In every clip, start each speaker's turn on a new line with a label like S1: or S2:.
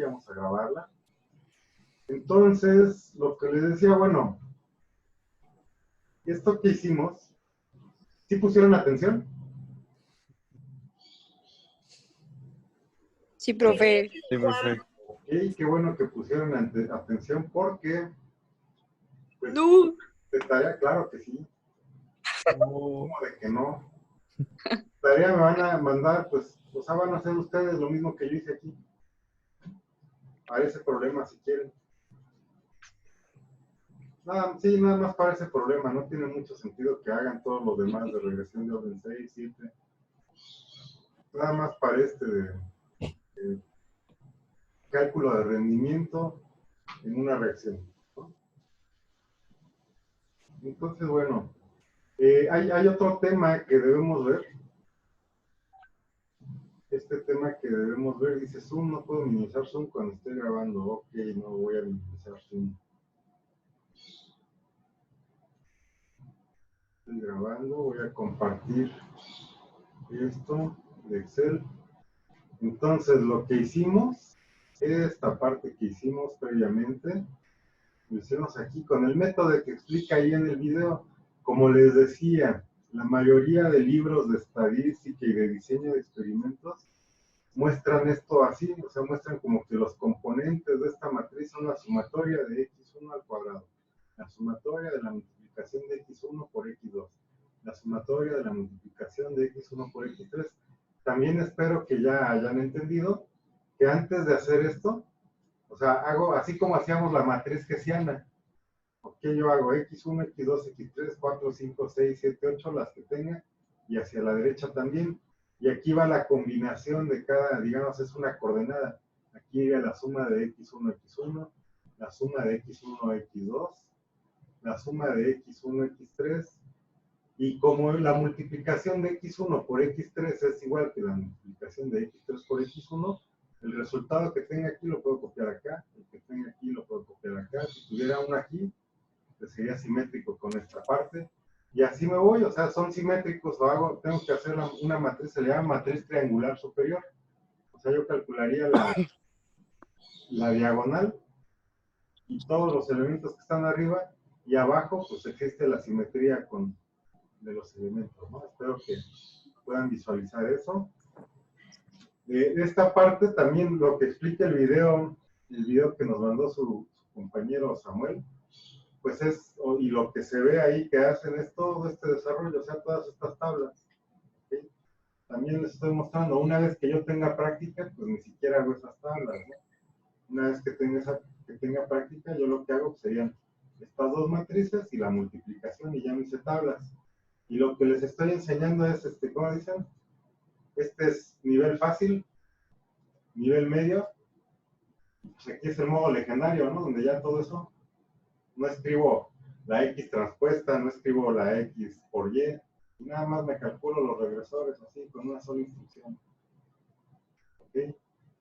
S1: vamos a grabarla. Entonces, lo que les decía, bueno, esto que hicimos, ¿sí pusieron atención?
S2: Sí, profe.
S3: Sí, profe.
S1: Ok, qué bueno que pusieron atención porque, pues,
S2: No.
S1: de tarea, claro que sí.
S3: No.
S1: ¿Cómo de que no? Tarea me van a mandar, pues, o sea, van a hacer ustedes lo mismo que yo hice aquí. Para ese problema, si quieren. Nada, sí, nada más para ese problema. No tiene mucho sentido que hagan todos los demás de regresión de orden 6, 7. Nada más para este de cálculo de rendimiento en una reacción, ¿no? Entonces, bueno, hay otro tema que debemos ver. Este tema que debemos ver dice Zoom, no puedo minimizar Zoom cuando esté grabando. Ok, no voy a minimizar Zoom. Estoy grabando, voy a compartir esto de Excel. Entonces, lo que hicimos, esta parte que hicimos previamente, lo hicimos aquí con el método que explica ahí en el video. Como les decía, la mayoría de libros de estadística y de diseño de experimentos muestran esto así, o sea, muestran como que los componentes de esta matriz son la sumatoria de x1 al cuadrado, la sumatoria de la multiplicación de x1 por x2, la sumatoria de la multiplicación de x1 por x3. También espero que ya hayan entendido que antes de hacer esto, o sea, hago así como hacíamos la matriz hessiana. Ok, yo hago x1, x2, x3, 4, 5, 6, 7, 8, las que tenga, y hacia la derecha también. Y aquí va la combinación de cada, digamos, es una coordenada. Aquí iría la suma de x1, x1, la suma de x1, x2, la suma de x1, x3, y como la multiplicación de x1 por x3 es igual que la multiplicación de x3 por x1, el resultado que tenga aquí lo puedo copiar acá, el que tenga aquí lo puedo copiar acá. Si tuviera uno aquí, pues sería simétrico con esta parte. Y así me voy, o sea, son simétricos, o tengo que hacer una matriz, se le llama matriz triangular superior. O sea, yo calcularía la diagonal y todos los elementos que están arriba, y abajo pues existe la simetría de los elementos, ¿no? Espero que puedan visualizar eso. Esta parte también lo que explica el video que nos mandó su compañero Samuel, pues y lo que se ve ahí que hacen es todo este desarrollo, o sea, todas estas tablas. ¿Sí? También les estoy mostrando, una vez que yo tenga práctica, pues ni siquiera hago esas tablas, ¿no? Una vez que tenga práctica, yo lo que hago pues, serían estas dos matrices y la multiplicación, y ya me hice tablas. Y lo que les estoy enseñando es, ¿cómo dicen? Este es nivel fácil, nivel medio. Pues aquí es el modo legendario, ¿no? Donde ya todo eso, no escribo la X transpuesta, no escribo la X por Y, y nada más me calculo los regresores así, con una sola instrucción. ¿Okay?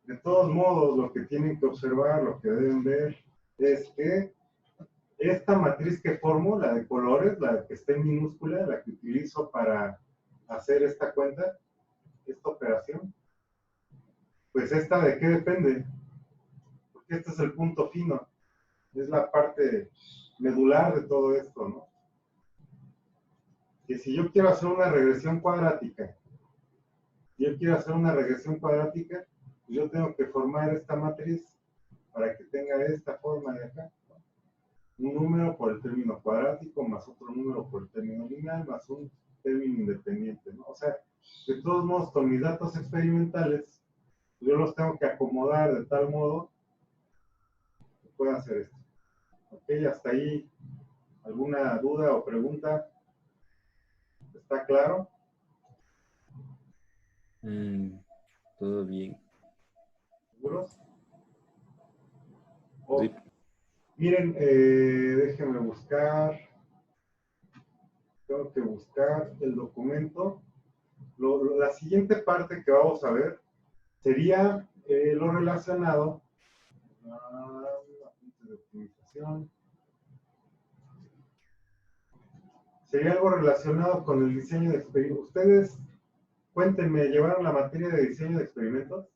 S1: De todos modos, lo que tienen que observar, lo que deben ver, es que esta matriz que formo, la de colores, la que está en minúscula, la que utilizo para hacer esta cuenta, esta operación, pues esta de qué depende, porque este es el punto fino, es la parte medular de todo esto, ¿no? Que si yo quiero hacer una regresión cuadrática, pues yo tengo que formar esta matriz para que tenga esta forma de acá, ¿no? Un número por el término cuadrático, más otro número por el término lineal, más un término independiente, ¿no? O sea, de todos modos, con mis datos experimentales, yo los tengo que acomodar de tal modo que puedan hacer esto. ¿Ok? Hasta ahí, ¿alguna duda o pregunta? ¿Está claro?
S3: Todo bien.
S1: ¿Seguros?
S3: Sí.
S1: Miren, déjenme buscar. Tengo que buscar el documento. La siguiente parte que vamos a ver sería lo relacionado a apuntes de optimización. Sería algo relacionado con el diseño de experimentos. Ustedes, cuéntenme, ¿llevaron la materia de diseño de experimentos?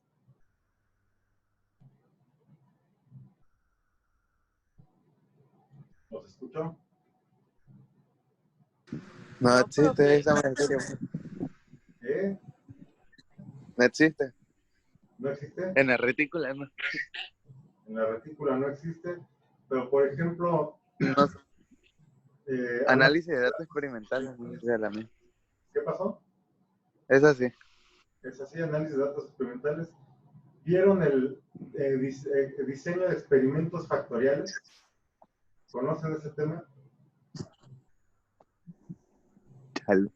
S1: ¿Los escucho?
S2: No
S4: No,
S2: existe
S4: profe.
S2: esa materia.
S1: ¿Qué?
S2: No existe.
S1: ¿No existe?
S2: En la retícula no.
S1: En la retícula no existe, pero por ejemplo,
S2: No,
S1: hablando
S2: análisis de datos experimentales no es de la misma.
S1: ¿qué pasó?
S2: Es así.
S1: Es así, análisis de datos experimentales. ¿Vieron el diseño de experimentos factoriales? ¿Conocen ese tema?
S2: Chale.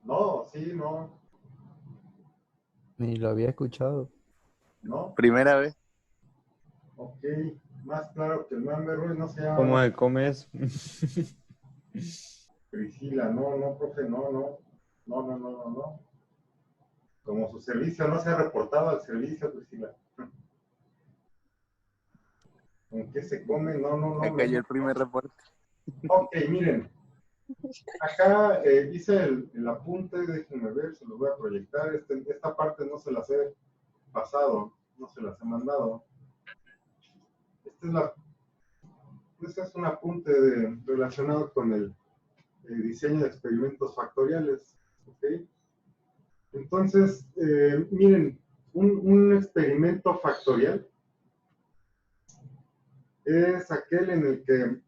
S1: No, sí, no,
S3: Ni lo había escuchado.
S1: no.
S2: Primera vez.
S1: Ok, más claro que el Mambe Ruiz no se llama
S3: ¿Cómo se come eso?
S1: Priscila, no, no, profe, no, no, no, no, no, no, no. Como su servicio no se ha reportado al servicio, Priscila. ¿Con qué se come? No, no, no,
S2: Me
S1: no.
S2: cayó el primer reporte.
S1: Ok, miren, acá hice el apunte, déjenme ver, se los voy a proyectar. Esta parte no se las he pasado, no se las he mandado. Este es un apunte relacionado con el diseño de experimentos factoriales. ¿Ok? Entonces, miren, un experimento factorial es aquel en el que,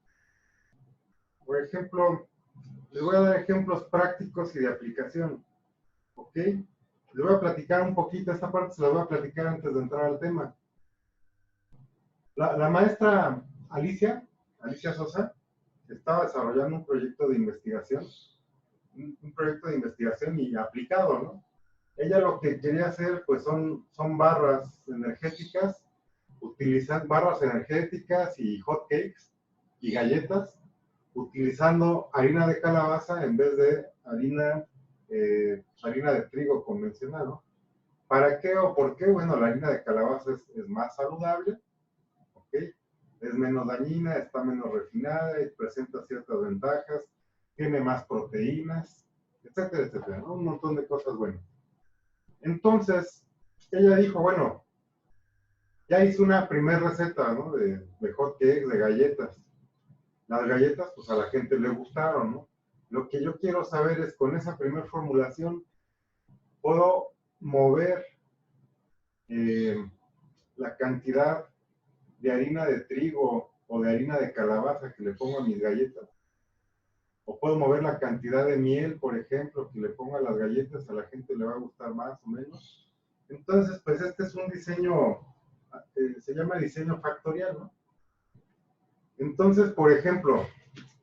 S1: por ejemplo, les voy a dar ejemplos prácticos y de aplicación. ¿Ok? Les voy a platicar un poquito, esta parte se la voy a platicar antes de entrar al tema. La maestra Alicia Sosa, estaba desarrollando un proyecto de investigación, un proyecto de investigación y aplicado, ¿no? Ella lo que quería hacer, pues son barras energéticas, utilizar barras energéticas y hot cakes y galletas, utilizando harina de calabaza en vez de harina de trigo convencional, ¿no? ¿Para qué o por qué? Bueno, la harina de calabaza es más saludable, ¿ok? Es menos dañina, está menos refinada y presenta ciertas ventajas, tiene más proteínas, etcétera, etcétera, ¿no? Un montón de cosas buenas. Entonces, ella dijo, bueno, ya hice una primera receta, ¿no? De hot cakes, de galletas. Las galletas, pues a la gente le gustaron, ¿no? Lo que yo quiero saber es, con esa primera formulación, ¿puedo mover la cantidad de harina de trigo o de harina de calabaza que le pongo a mis galletas? ¿O puedo mover la cantidad de miel, por ejemplo, que le pongo a las galletas? A la gente le va a gustar más o menos. Entonces, pues este es un diseño, se llama diseño factorial, ¿no? Entonces, por ejemplo,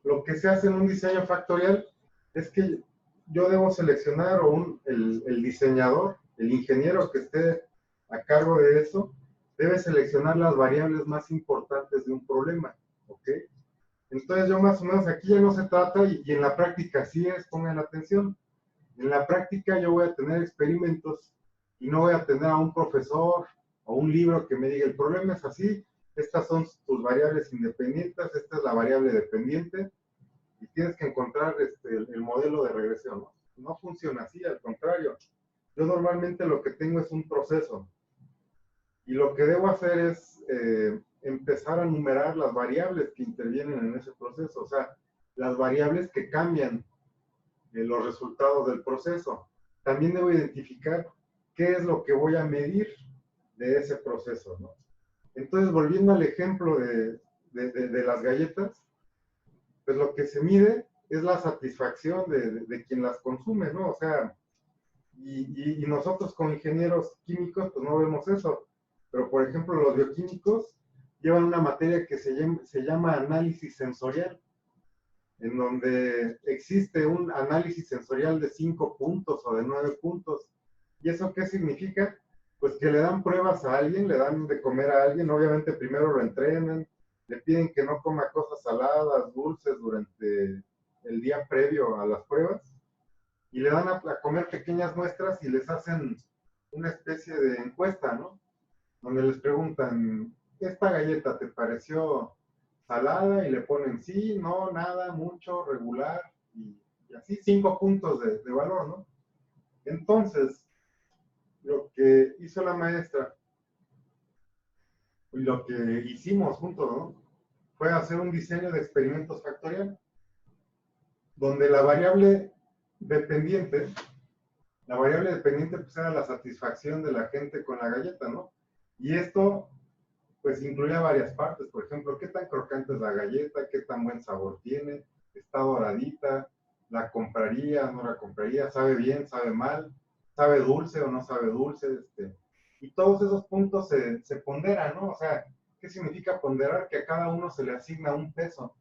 S1: lo que se hace en un diseño factorial es que yo debo seleccionar, o el diseñador, el ingeniero que esté a cargo de eso, debe seleccionar las variables más importantes de un problema, ¿ok? Entonces yo más o menos aquí ya no se trata, y en la práctica sí es, pongan atención, en la práctica yo voy a tener experimentos y no voy a tener a un profesor o un libro que me diga, el problema es así, estas son tus variables independientes, esta es la variable dependiente, y tienes que encontrar el modelo de regresión, ¿no? No funciona así, al contrario. Yo normalmente lo que tengo es un proceso, y lo que debo hacer es empezar a numerar las variables que intervienen en ese proceso, o sea, las variables que cambian los resultados del proceso. También debo identificar qué es lo que voy a medir de ese proceso, ¿no? Entonces, volviendo al ejemplo de las galletas, pues lo que se mide es la satisfacción de quien las consume, ¿no? O sea, y nosotros como ingenieros químicos, pues no vemos eso. Pero, por ejemplo, los bioquímicos llevan una materia que se llama análisis sensorial, en donde existe un análisis sensorial de 5 puntos o de 9 puntos. ¿Y eso qué significa? Pues que le dan pruebas a alguien, le dan de comer a alguien, obviamente primero lo entrenan, le piden que no coma cosas saladas, dulces durante el día previo a las pruebas, y le dan a comer pequeñas muestras y les hacen una especie de encuesta, ¿no? Donde les preguntan, ¿esta galleta te pareció salada? Y le ponen sí, no, nada, mucho, regular, y así 5 puntos de valor, ¿no? Entonces, lo que hizo la maestra y lo que hicimos juntos, ¿no? fue hacer un diseño de experimentos factorial, donde la variable dependiente pues era la satisfacción de la gente con la galleta, ¿no? Y esto pues incluía varias partes, por ejemplo, qué tan crocante es la galleta, qué tan buen sabor tiene, está doradita, la compraría, no la compraría, sabe bien, sabe mal, sabe dulce o no sabe dulce, y todos esos puntos se ponderan, ¿no? O sea, ¿qué significa ponderar? Que a cada uno se le asigna un peso.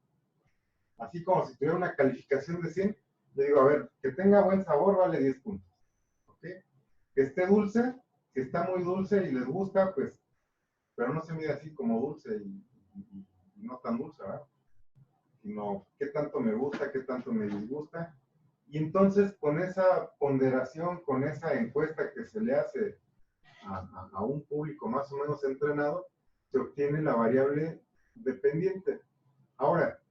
S1: Así como si tuviera una calificación de 100, le digo, a ver, que tenga buen sabor vale 10 puntos, ¿ok? Que esté dulce, si está muy dulce y les gusta, pues, pero no se mide así como dulce y no tan dulce, ¿verdad? Sino qué tanto me gusta, qué tanto me disgusta. Y entonces con esa ponderación, con esa encuesta que se le hace a un público más o menos entrenado, se obtiene la variable dependiente. Ahora,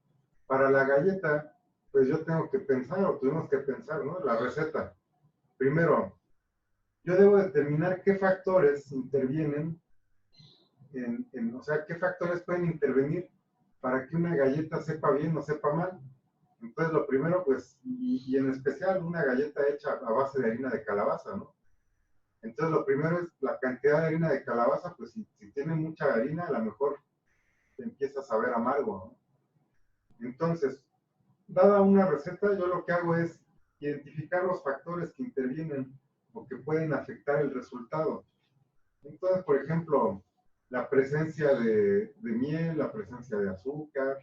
S1: para la galleta, pues yo tengo que pensar, o tuvimos que pensar, ¿no? La receta. Primero, yo debo determinar qué factores intervienen o sea, qué factores pueden intervenir para que una galleta sepa bien o sepa mal. Entonces, lo primero, pues, y en especial una galleta hecha a base de harina de calabaza, ¿no? Entonces, lo primero es la cantidad de harina de calabaza, pues, si tiene mucha harina, a lo mejor te empieza a saber amargo, ¿no? Entonces, dada una receta, yo lo que hago es identificar los factores que intervienen o que pueden afectar el resultado. Entonces, por ejemplo, la presencia de miel, la presencia de azúcar,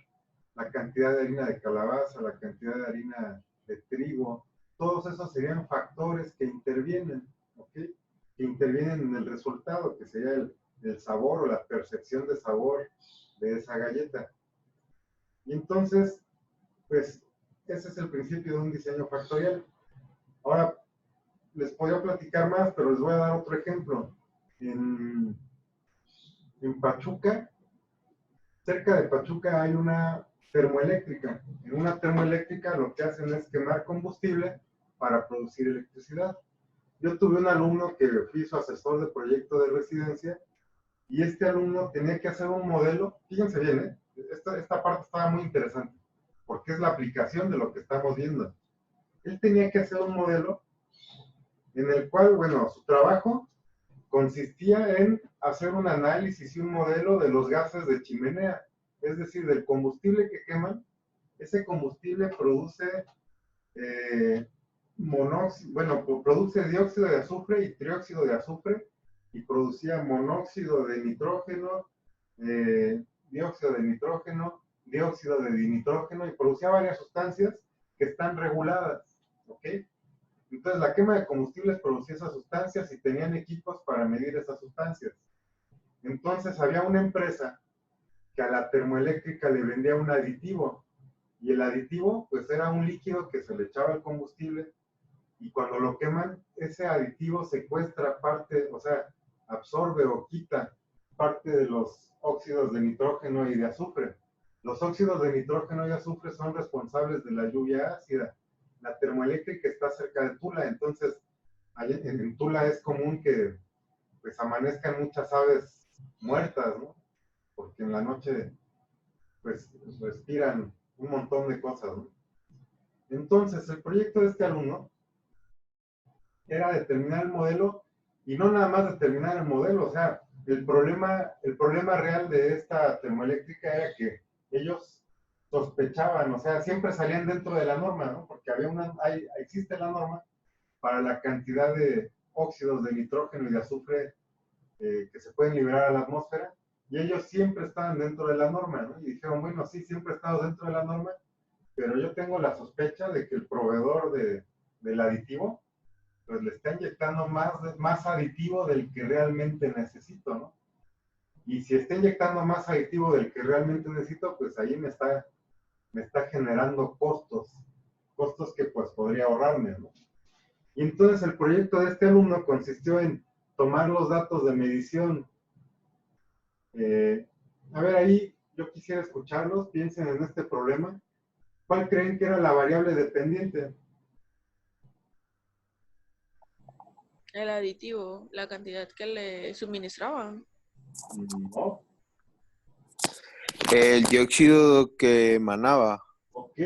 S1: la cantidad de harina de calabaza, la cantidad de harina de trigo, todos esos serían factores que intervienen, ¿ok? Que intervienen en el resultado, que sería el sabor o la percepción de sabor de esa galleta. Y entonces, pues, ese es el principio de un diseño factorial. Ahora, les podría platicar más, pero les voy a dar otro ejemplo. En Pachuca, cerca de Pachuca hay una termoeléctrica. En una termoeléctrica lo que hacen es quemar combustible para producir electricidad. Yo tuve un alumno que fui su asesor de proyecto de residencia y este alumno tenía que hacer un modelo, fíjense bien, esta parte estaba muy interesante, porque es la aplicación de lo que estamos viendo. Él tenía que hacer un modelo en el cual, bueno, su trabajo consistía en hacer un análisis y un modelo de los gases de chimenea, es decir, del combustible que queman. Ese combustible produce bueno, produce dióxido de azufre y trióxido de azufre y producía monóxido de nitrógeno, dióxido de nitrógeno, dióxido de dinitrógeno y producía varias sustancias que están reguladas, ¿ok? Entonces la quema de combustibles producía esas sustancias y tenían equipos para medir esas sustancias. Entonces había una empresa que a la termoeléctrica le vendía un aditivo y el aditivo pues era un líquido que se le echaba al combustible y cuando lo queman ese aditivo secuestra parte, o sea, absorbe o quita parte de los óxidos de nitrógeno y de azufre. Los óxidos de nitrógeno y azufre son responsables de la lluvia ácida. La termoeléctrica está cerca de Tula, entonces en Tula es común que pues amanezcan muchas aves muertas, ¿no? Porque en la noche pues respiran un montón de cosas, ¿no? Entonces el proyecto de este alumno era determinar el modelo y no nada más determinar el modelo, o sea, el problema real de esta termoeléctrica era que ellos sospechaban, o sea, siempre salían dentro de la norma, ¿no? Porque existe la norma para la cantidad de óxidos de nitrógeno y de azufre que se pueden liberar a la atmósfera, y ellos siempre estaban dentro de la norma, ¿no? Y dijeron, bueno, sí, siempre he estado dentro de la norma, pero yo tengo la sospecha de que el proveedor del aditivo, pues le está inyectando más aditivo del que realmente necesito, ¿no? Y si está inyectando más aditivo del que realmente necesito, pues ahí me está generando costos que pues podría ahorrarme, ¿no? Y entonces el proyecto de este alumno consistió en tomar los datos de medición. A ver, ahí yo quisiera escucharlos, piensen en este problema. ¿Cuál creen que era la variable dependiente?
S4: El aditivo, la cantidad que le suministraban.
S1: No.
S5: El dióxido que emanaba.
S1: Ok,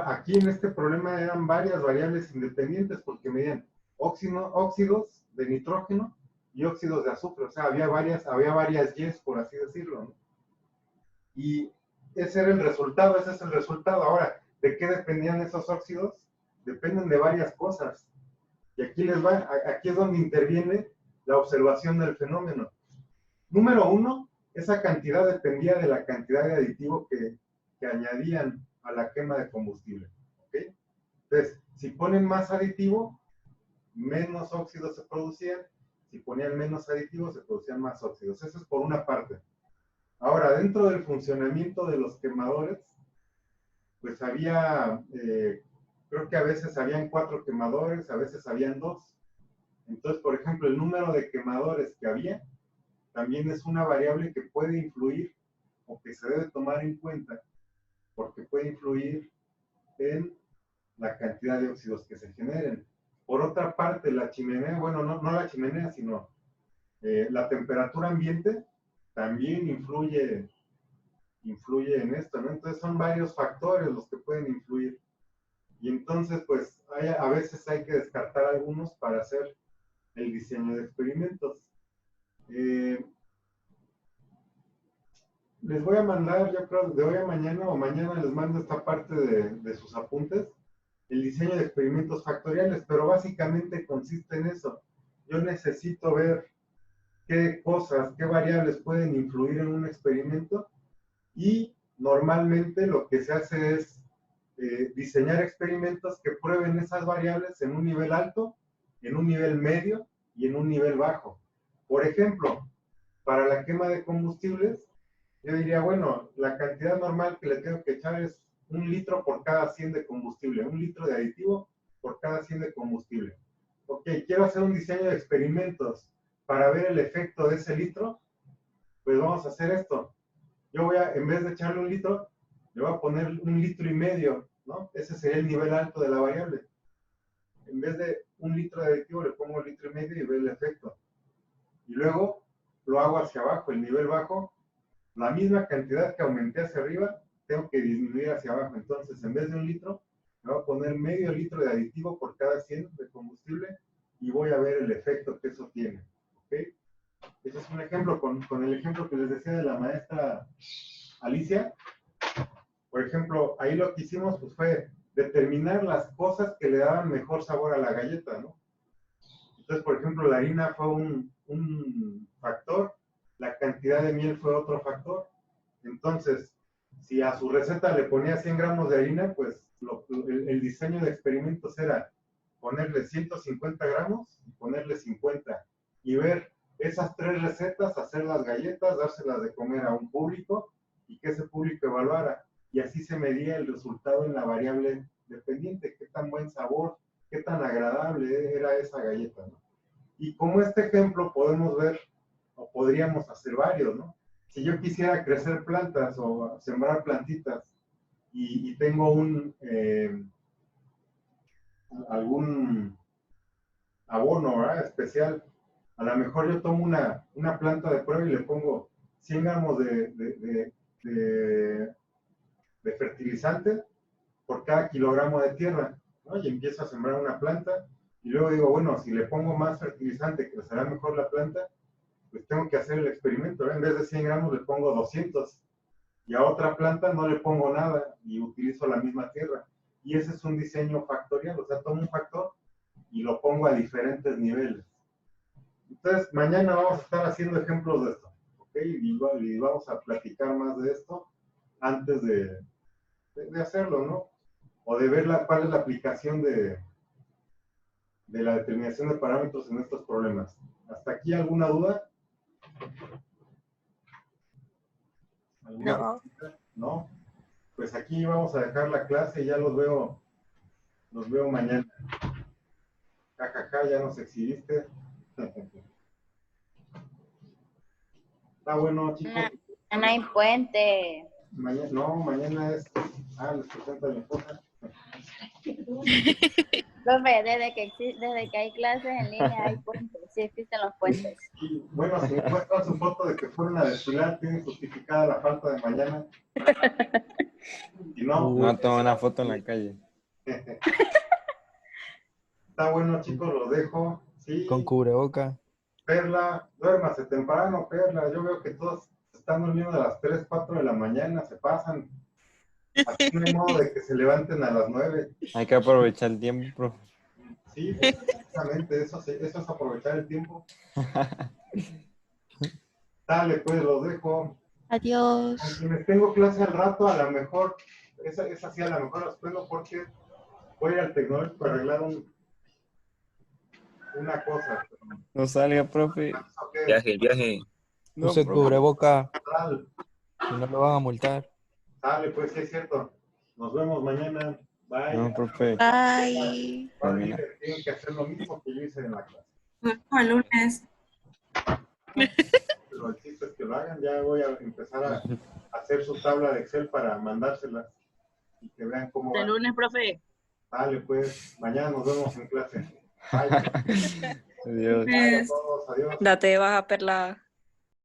S1: aquí en este problema eran varias variables independientes porque medían óxidos de nitrógeno y óxidos de azufre. O sea, había varias Y's, por así decirlo, ¿no? Y ese era el resultado, ese es el resultado. Ahora, ¿de qué dependían esos óxidos? Dependen de varias cosas. Y aquí aquí es donde interviene la observación del fenómeno. Número uno, esa cantidad dependía de la cantidad de aditivo que añadían a la quema de combustible. ¿Okay? Entonces, si ponen más aditivo, menos óxidos se producían. Si ponían menos aditivos, se producían más óxidos. Eso es por una parte. Ahora, dentro del funcionamiento de los quemadores, pues había, creo que a veces habían 4 quemadores, a veces habían 2. Entonces, por ejemplo, el número de quemadores que había también es una variable que puede influir o que se debe tomar en cuenta porque puede influir en la cantidad de óxidos que se generen. Por otra parte, la chimenea, bueno, no la chimenea, sino la temperatura ambiente también influye en esto, ¿no? Entonces son varios factores los que pueden influir. Y entonces, pues, a veces hay que descartar algunos para hacer el diseño de experimentos. Les voy a mandar, yo creo, de hoy a mañana o mañana les mando esta parte de sus apuntes, el diseño de experimentos factoriales, pero básicamente consiste en eso. Yo necesito ver qué cosas, qué variables pueden influir en un experimento y normalmente lo que se hace es diseñar experimentos que prueben esas variables en un nivel alto, en un nivel medio y en un nivel bajo. Por ejemplo, para la quema de combustibles, yo diría, bueno, la cantidad normal que le tengo que echar es 1 litro por cada 100 de combustible, 1 litro de aditivo por cada 100 de combustible. Ok, quiero hacer un diseño de experimentos para ver el efecto de ese litro, pues vamos a hacer esto. Yo voy a, en vez de echarle 1 litro, le voy a poner 1,5 litros, ¿no? Ese sería el nivel alto de la variable. En vez de 1 litro de aditivo, le pongo 1,5 litros y veo el efecto. Y luego lo hago hacia abajo, el nivel bajo, la misma cantidad que aumenté hacia arriba, tengo que disminuir hacia abajo. Entonces, en vez de 1 litro, me voy a poner medio litro de aditivo por cada 100 de combustible y voy a ver el efecto que eso tiene. ¿Ok? Ese es un ejemplo, con el ejemplo que les decía de la maestra Alicia. Por ejemplo, ahí lo que hicimos pues, fue determinar las cosas que le daban mejor sabor a la galleta, ¿no? Entonces, por ejemplo, la harina fue un factor, la cantidad de miel fue otro factor. Entonces, si a su receta le ponía 100 gramos de harina, pues el diseño de experimentos era ponerle 150 gramos y ponerle 50 y ver esas 3 recetas, hacer las galletas, dárselas de comer a un público y que ese público evaluara. Y así se medía el resultado en la variable dependiente, qué tan buen sabor, qué tan agradable era esa galleta, ¿no? Y como este ejemplo podemos ver, o podríamos hacer varios, ¿no? Si yo quisiera crecer plantas o sembrar plantitas y tengo algún abono, ¿verdad? Especial, a lo mejor yo tomo una planta de prueba y le pongo 100 gramos de fertilizante por cada kilogramo de tierra, ¿no? Y empiezo a sembrar una planta y luego digo, bueno, si le pongo más fertilizante, crecerá mejor la planta, pues tengo que hacer el experimento, ¿no? En vez de 100 gramos le pongo 200 y a otra planta no le pongo nada y utilizo la misma tierra. Y ese es un diseño factorial, o sea, tomo un factor y lo pongo a diferentes niveles. Entonces, mañana vamos a estar haciendo ejemplos de esto, ¿ok? Y vamos a platicar más de esto antes de hacerlo, ¿no? O de ver cuál es la aplicación de la determinación de parámetros en estos problemas. ¿Hasta aquí alguna duda?
S4: No.
S1: ¿No? Pues aquí vamos a dejar la clase y ya los veo mañana. Jajaja, ya nos exhibiste. Está bueno, chicos.
S6: Mañana hay puente.
S1: Mañana es... les presento a mi esposa.
S6: Profe, desde que hay clases en línea hay puentes. sí existen los puentes.
S1: Y bueno, si muestran su foto de que fueron a desfilar, tienen justificada la falta de mañana. Y no,
S7: No tomo una foto en la calle.
S1: está bueno, chicos, lo dejo. Sí,
S3: Con cubreboca.
S1: Perla, duérmase temprano, Perla. Yo veo que todos se están durmiendo a las 3, 4 de la mañana, se pasan. Aquí no hay modo de que se levanten a las 9.
S7: Hay que aprovechar el tiempo, profe.
S1: Sí, exactamente, eso es aprovechar el tiempo. Dale, pues lo dejo.
S4: Adiós.
S1: Con quienes tengo clase al rato, a lo mejor, esa sí, a lo mejor las tengo porque voy a ir al tecnológico a arreglar una cosa.
S7: No salga, profe.
S1: Ok,
S5: Viaje.
S7: No,
S3: Use
S7: profe.
S3: cubreboca.
S1: tal.
S3: Si no lo van a multar.
S1: Dale, pues sí es cierto. Nos vemos mañana. Bye.
S7: No, profe.
S4: Bye.
S1: Tienen que hacer lo mismo que yo hice en la clase.
S8: Nos vemos el lunes.
S1: Pero el chiste es que lo hagan. Ya voy a empezar a hacer su tabla de Excel para mandárselas y que vean cómo
S8: El
S1: va.
S8: lunes, profe.
S1: Dale, pues. Mañana nos vemos en clase. Bye.
S7: Adiós.
S1: Bye a todos. Adiós.
S9: Date de baja, Perla.